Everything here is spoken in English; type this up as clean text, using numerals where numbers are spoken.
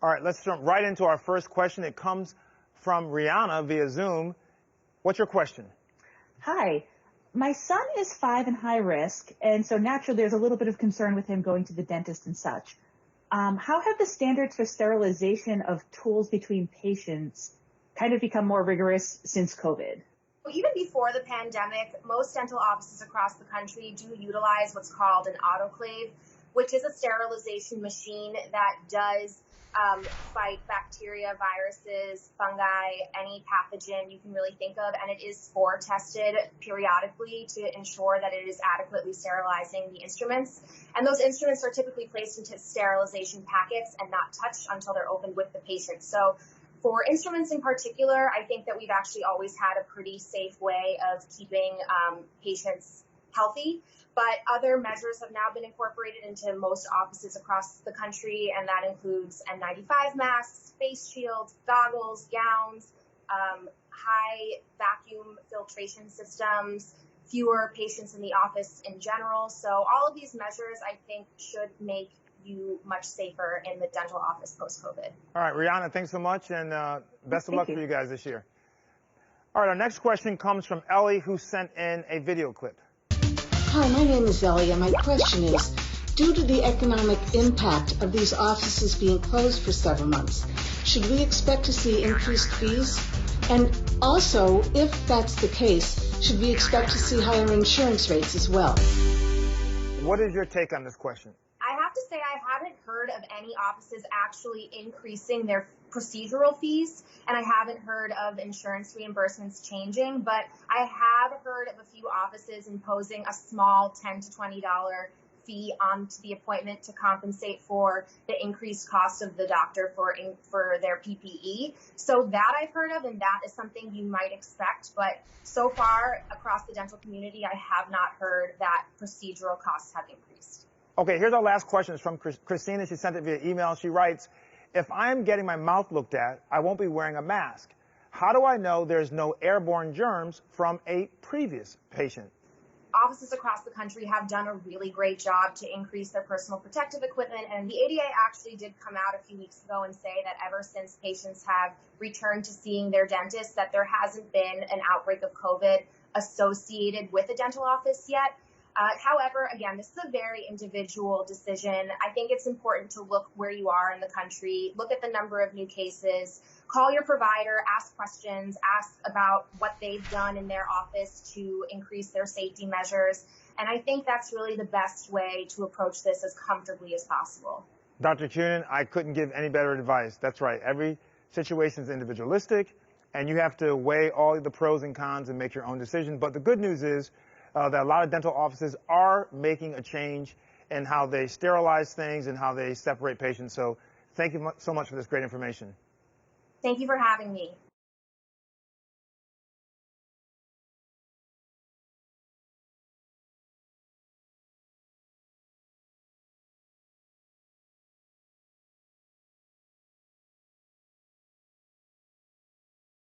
All right, let's jump right into our first question. It comes from Rihanna via Zoom. What's your question? Hi. My son is 5 and high risk, and so naturally there's a little bit of concern with him going to the dentist and such. How have the standards for sterilization of tools between patients kind of become more rigorous since COVID? Even before the pandemic, most dental offices across the country do utilize what's called an autoclave, which is a sterilization machine that does fight bacteria, viruses, fungi, any pathogen you can really think of, and it is spore tested periodically to ensure that it is adequately sterilizing the instruments. And those instruments are typically placed into sterilization packets and not touched until they're opened with the patient. So for instruments in particular, I think that we've actually always had a pretty safe way of keeping patients healthy. But other measures have now been incorporated into most offices across the country, and that includes N95 masks, face shields, goggles, gowns, high vacuum filtration systems, fewer patients in the office in general. So all of these measures, I think, should make you much safer in the dental office post-COVID. All right, Rihanna, thanks so much, and best of luck for you guys this year. All right, our next question comes from Ellie, who sent in a video clip. Hi, my name is Ellie, and my question is, due to the economic impact of these offices being closed for several months, should we expect to see increased fees? And also, if that's the case, should we expect to see higher insurance rates as well? What is your take on this question? I have to say I haven't heard of any offices actually increasing their procedural fees, and I haven't heard of insurance reimbursements changing, but I have heard of a few offices imposing a small $10 to $20 fee onto the appointment to compensate for the increased cost of the doctor for their PPE. So that I've heard of, and that is something you might expect, but so far across the dental community, I have not heard that procedural costs have increased. Okay, here's our last question. It's from Christina. She sent it via email. She writes, if I'm getting my mouth looked at, I won't be wearing a mask. How do I know there's no airborne germs from a previous patient? Offices across the country have done a really great job to increase their personal protective equipment, and the ADA actually did come out a few weeks ago and say that ever since patients have returned to seeing their dentist, that there hasn't been an outbreak of COVID associated with a dental office yet. However, again, this is a very individual decision. I think it's important to look where you are in the country, look at the number of new cases, call your provider, ask questions, ask about what they've done in their office to increase their safety measures. And I think that's really the best way to approach this as comfortably as possible. Dr. Kunen, I couldn't give any better advice. That's right. Every situation is individualistic, and you have to weigh all the pros and cons and make your own decision. But the good news is that a lot of dental offices are making a change in how they sterilize things and how they separate patients. So thank you so much for this great information. Thank you for having me.